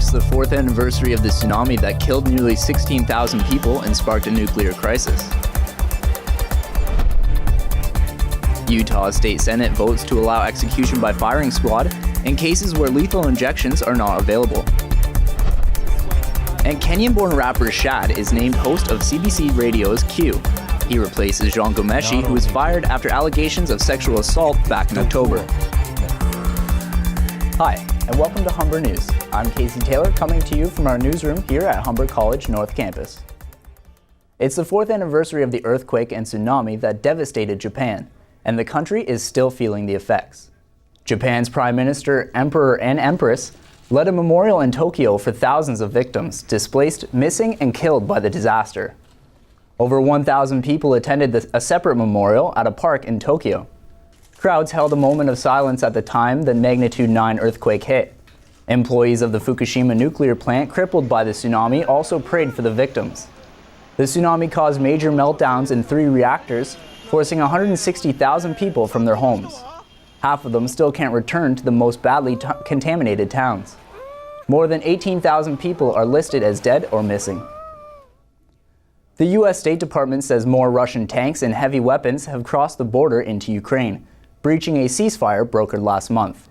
marks the 4th anniversary of the tsunami that killed nearly 16,000 people and sparked a nuclear crisis. Utah State Senate votes to allow execution by firing squad in cases where lethal injections are not available. And Kenyan-born rapper Shad is named host of CBC Radio's Q. He replaces Jean Gomeshi, who was fired after allegations of sexual assault back in October. Hi, and welcome to Humber News. I'm Casey Taylor, coming to you from our newsroom here at Humber College North Campus. It's the 4th anniversary of the earthquake and tsunami that devastated Japan, and the country is still feeling the effects. Japan's Prime Minister, Emperor, and Empress led a memorial in Tokyo for thousands of victims displaced, missing, and killed by the disaster. Over 1,000 people attended a separate memorial at a park in Tokyo. Crowds held a moment of silence at the time the magnitude 9 earthquake hit. Employees of the Fukushima nuclear plant crippled by the tsunami also prayed for the victims. The tsunami caused major meltdowns in 3 reactors, forcing 160,000 people from their homes. Half of them still can't return to the most badly contaminated towns. More than 18,000 people are listed as dead or missing. The U.S. State Department says more Russian tanks and heavy weapons have crossed the border into Ukraine, breaching a ceasefire brokered last month.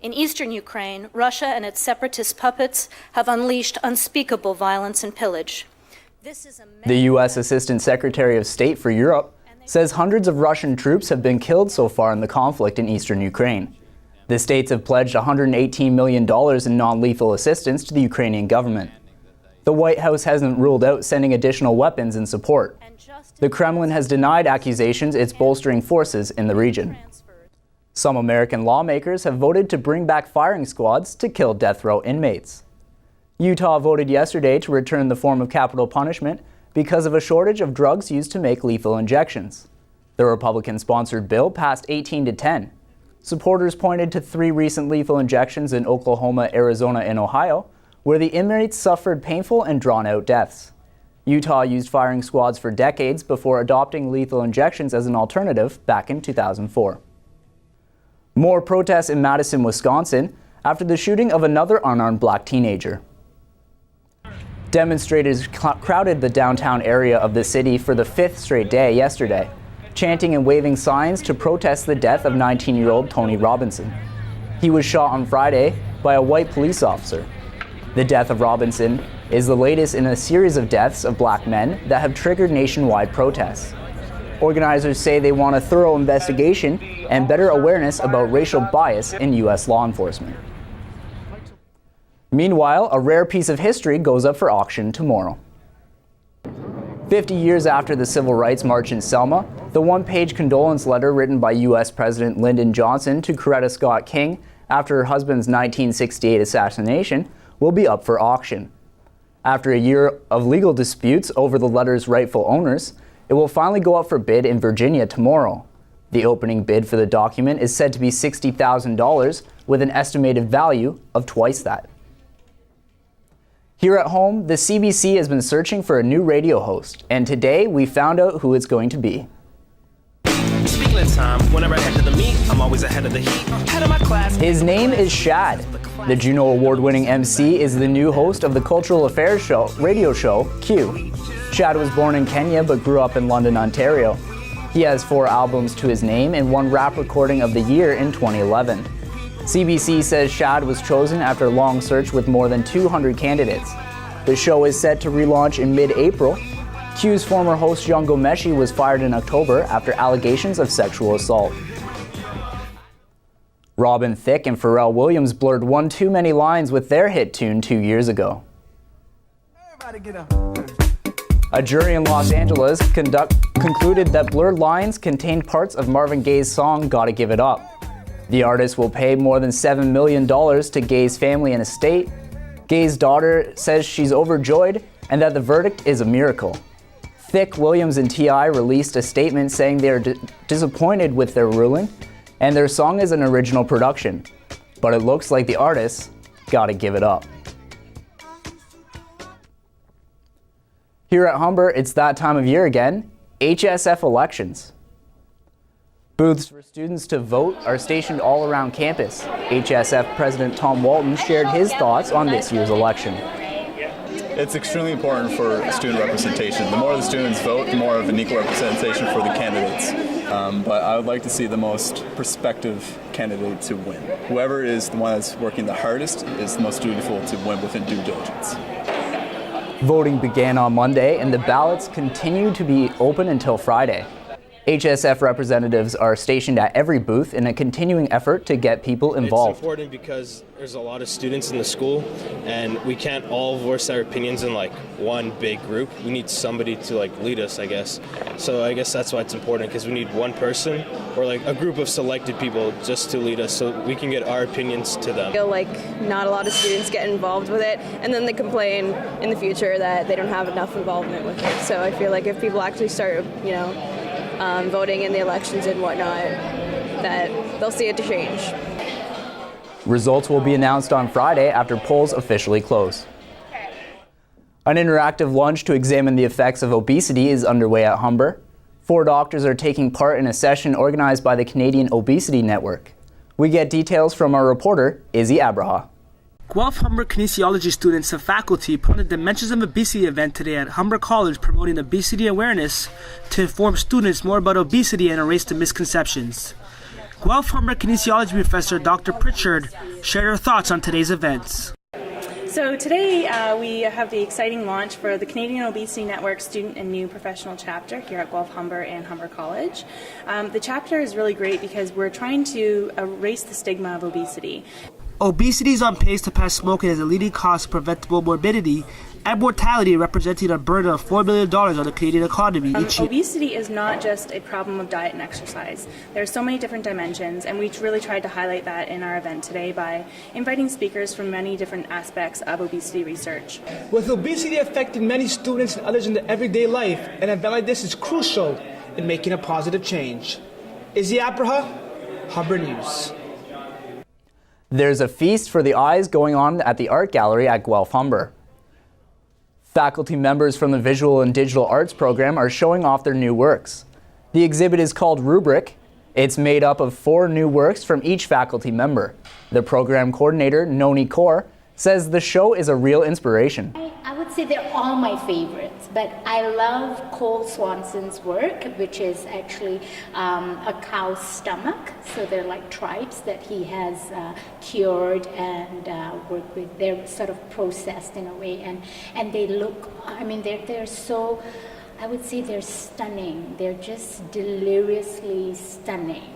In eastern Ukraine, Russia and its separatist puppets have unleashed unspeakable violence and pillage. The U.S. Assistant Secretary of State for Europe says hundreds of Russian troops have been killed so far in the conflict in eastern Ukraine. The states have pledged $118 million in non-lethal assistance to the Ukrainian government. The White House hasn't ruled out sending additional weapons in support. The Kremlin has denied accusations it's bolstering forces in the region. Some American lawmakers have voted to bring back firing squads to kill death row inmates. Utah voted yesterday to return the form of capital punishment because of a shortage of drugs used to make lethal injections. The Republican-sponsored bill passed 18-10. Supporters pointed to 3 recent lethal injections in Oklahoma, Arizona, and Ohio, where the inmates suffered painful and drawn-out deaths. Utah used firing squads for decades before adopting lethal injections as an alternative back in 2004. More protests in Madison, Wisconsin, after the shooting of another unarmed black teenager. Demonstrators crowded the downtown area of the city for the 5th straight day yesterday, chanting and waving signs to protest the death of 19-year-old Tony Robinson. He was shot on Friday by a white police officer. The death of Robinson is the latest in a series of deaths of black men that have triggered nationwide protests. Organizers say they want a thorough investigation and better awareness about racial bias in U.S. law enforcement. Meanwhile, a rare piece of history goes up for auction tomorrow. 50 years after the Civil Rights March in Selma, the one-page condolence letter written by U.S. President Lyndon Johnson to Coretta Scott King after her husband's 1968 assassination will be up for auction. After a year of legal disputes over the letter's rightful owners, it will finally go up for bid in Virginia tomorrow. The opening bid for the document is said to be $60,000 with an estimated value of twice that. Here at home, the CBC has been searching for a new radio host, and today we found out who it's going to be. Speaking in time, whenever I head to the meet, I'm always ahead of the heat, head of my class. His name is Shad. The Juno Award-winning MC is the new host of the cultural affairs radio show, Q. Shad was born in Kenya but grew up in London, Ontario. He has 4 albums to his name and won Rap Recording of the Year in 2011. CBC says Shad was chosen after a long search with more than 200 candidates. The show is set to relaunch in mid-April. Q's former host Jean Gomeshi was fired in October after allegations of sexual assault. Robin Thicke and Pharrell Williams blurred one too many lines with their hit tune 2 years ago. A jury in Los Angeles concluded that blurred lines contained parts of Marvin Gaye's song Gotta Give It Up. The artist will pay more than $7 million to Gaye's family and estate. Gaye's daughter says she's overjoyed and that the verdict is a miracle. Thicke, Williams, and T.I. released a statement saying they are disappointed with their ruling, and their song is an original production. But it looks like the artists gotta give it up. Here at Humber, it's that time of year again, HSF elections. Booths for students to vote are stationed all around campus. HSF President Tom Walton shared his thoughts on this year's election. It's extremely important for student representation. The more the students vote, the more of an equal representation for the candidates. But I would like to see the most prospective candidate to win. Whoever is the one that's working the hardest is the most dutiful to win within due diligence. Voting began on Monday, and the ballots continue to be open until Friday. HSF representatives are stationed at every booth in a continuing effort to get people involved. It's important because there's a lot of students in the school, and we can't all voice our opinions in like one big group. We need somebody to like lead us, I guess. So I guess that's why it's important, because we need one person or like a group of selected people just to lead us so we can get our opinions to them. I feel like not a lot of students get involved with it, and then they complain in the future that they don't have enough involvement with it. So I feel like if people actually start, voting in the elections and whatnot, that they'll see it to change. Results will be announced on Friday after polls officially close. An interactive lunch to examine the effects of obesity is underway at Humber. 4 doctors are taking part in a session organized by the Canadian Obesity Network. We get details from our reporter, Izzy Abraha. Guelph Humber kinesiology students and faculty put on a Dimensions of Obesity event today at Humber College promoting obesity awareness to inform students more about obesity and erase the misconceptions. Guelph Humber kinesiology professor Dr. Pritchard shared her thoughts on today's events. So today we have the exciting launch for the Canadian Obesity Network Student and New Professional Chapter here at Guelph Humber and Humber College. The chapter is really great because we're trying to erase the stigma of obesity. Obesity is on pace to pass smoking as a leading cause of preventable morbidity and mortality, representing a burden of $4 billion on the Canadian economy each year. Obesity is not just a problem of diet and exercise. There are so many different dimensions, and we really tried to highlight that in our event today by inviting speakers from many different aspects of obesity research. With obesity affecting many students and others in their everyday life, an event like this is crucial in making a positive change. Izzy Abraha, Humber News. There's a feast for the eyes going on at the art gallery at Guelph Humber. Faculty members from the Visual and Digital Arts program are showing off their new works. The exhibit is called Rubric. It's made up of 4 new works from each faculty member. The program coordinator, Noni Kaur, says the show is a real inspiration. I would say they're all my favorites, but I love Cole Swanson's work, which is actually a cow's stomach. So they're like tribes that he has cured and worked with. They're sort of processed in a way, and they look, they're so, I would say they're stunning. They're just deliriously stunning.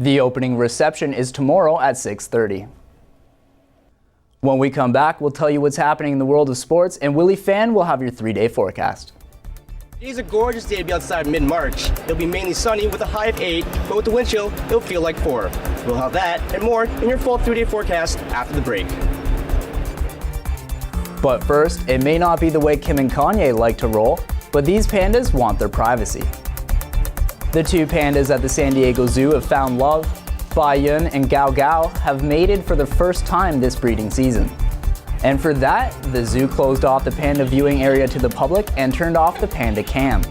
The opening reception is tomorrow at 6:30. When we come back, we'll tell you what's happening in the world of sports, and Willie Fan will have your 3-day forecast. Today's a gorgeous day to be outside mid-March. It'll be mainly sunny with a high of 8, but with the wind chill, it'll feel like 4. We'll have that and more in your full 3-day forecast after the break. But first, it may not be the way Kim and Kanye like to roll, but these pandas want their privacy. The 2 pandas at the San Diego Zoo have found love. Bai Yun and Gao Gao have mated for the first time this breeding season. And for that, the zoo closed off the panda viewing area to the public and turned off the panda cam.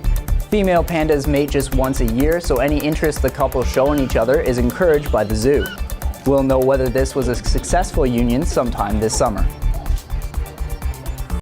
Female pandas mate just once a year, so any interest the couple show in each other is encouraged by the zoo. We'll know whether this was a successful union sometime this summer.